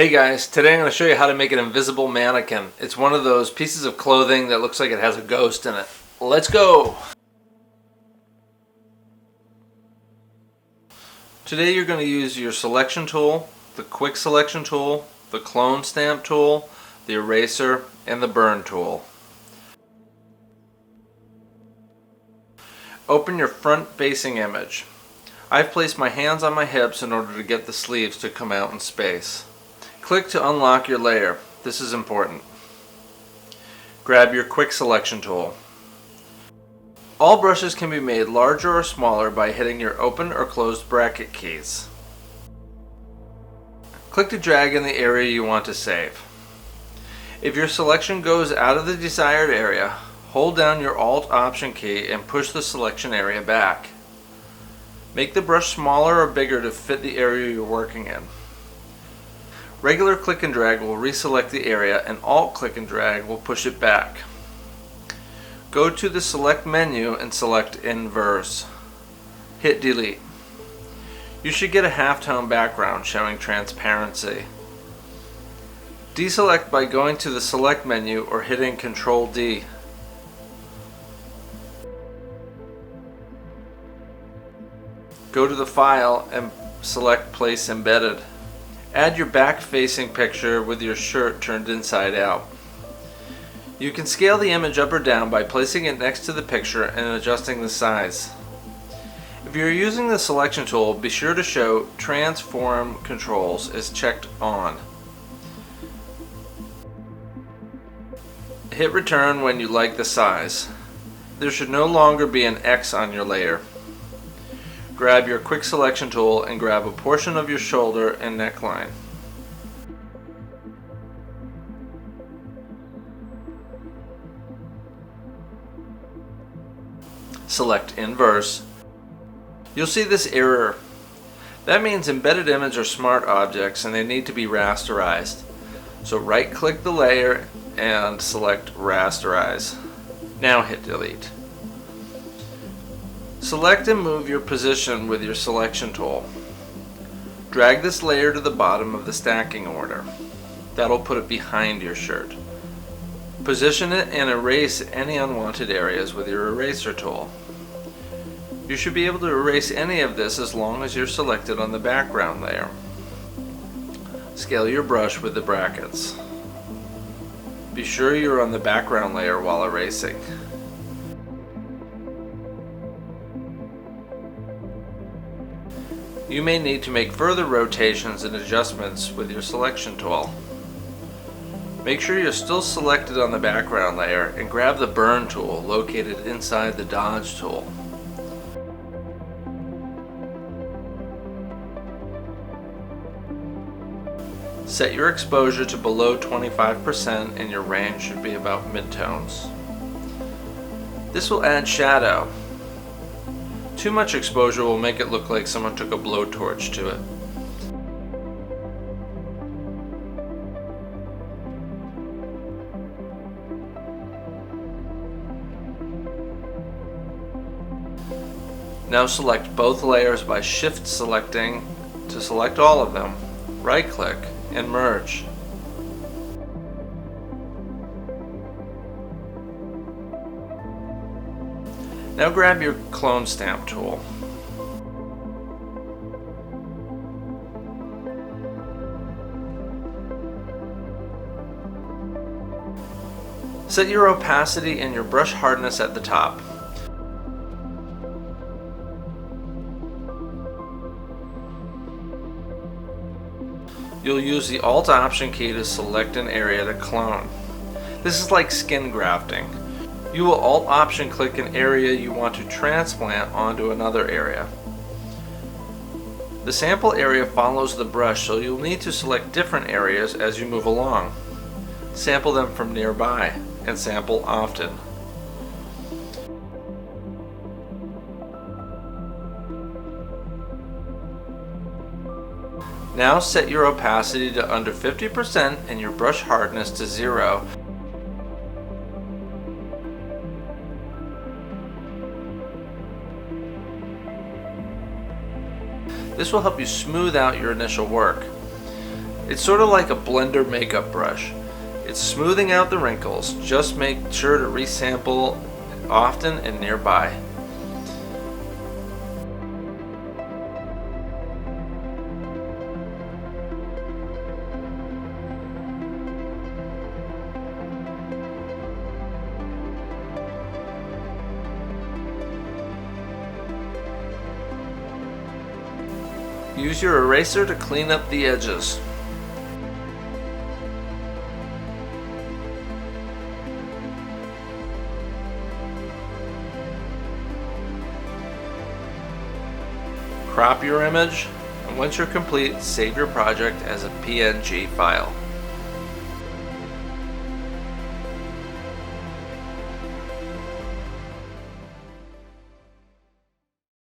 Hey guys, today I'm going to show you how to make an invisible mannequin. It's one of those pieces of clothing that looks like it has a ghost in it. Let's go! Today you're going to use your selection tool, the quick selection tool, the clone stamp tool, the eraser, and the burn tool. Open your front facing image. I've placed my hands on my hips in order to get the sleeves to come out in space. Click to unlock your layer. This is important. Grab your quick selection tool. All brushes can be made larger or smaller by hitting your open or closed bracket keys. Click to drag in the area you want to save. If your selection goes out of the desired area, hold down your Alt Option key and push the selection area back. Make the brush smaller or bigger to fit the area you're working in. Regular click and drag will reselect the area, and Alt click and drag will push it back. Go to the select menu and select Inverse. Hit delete. You should get a halftone background showing transparency. Deselect by going to the select menu or hitting Ctrl D. Go to the file and select Place Embedded. Add your back-facing picture with your shirt turned inside out. You can scale the image up or down by placing it next to the picture and adjusting the size. If you're using the selection tool, be sure to show Transform Controls is checked on. Hit return when you like the size. There should no longer be an X on your layer. Grab your quick selection tool and grab a portion of your shoulder and neckline. Select Inverse. You'll see this error. That means embedded image are smart objects and they need to be rasterized. So right click the layer and select Rasterize. Now hit delete. Select and move your position with your selection tool. Drag this layer to the bottom of the stacking order. That'll put it behind your shirt. Position it and erase any unwanted areas with your eraser tool. You should be able to erase any of this as long as you're selected on the background layer. Scale your brush with the brackets. Be sure you're on the background layer while erasing. You may need to make further rotations and adjustments with your selection tool. Make sure you're still selected on the background layer and grab the burn tool located inside the dodge tool. Set your exposure to below 25% and your range should be about midtones. This will add shadow. Too much exposure will make it look like someone took a blowtorch to it. Now select both layers by shift selecting to select all of them. Right click and merge. Now grab your clone stamp tool. Set your opacity and your brush hardness at the top. You'll use the Alt Option key to select an area to clone. This is like skin grafting. You will Alt Option click an area you want to transplant onto another area. The sample area follows the brush, so you'll need to select different areas as you move along. Sample them from nearby and sample often. Now set your opacity to under 50% and your brush hardness to 0. This will help you smooth out your initial work. It's sort of like a blender makeup brush. It's smoothing out the wrinkles. Just make sure to resample often and nearby. Use your eraser to clean up the edges. Crop your image, and once you're complete, save your project as a PNG file.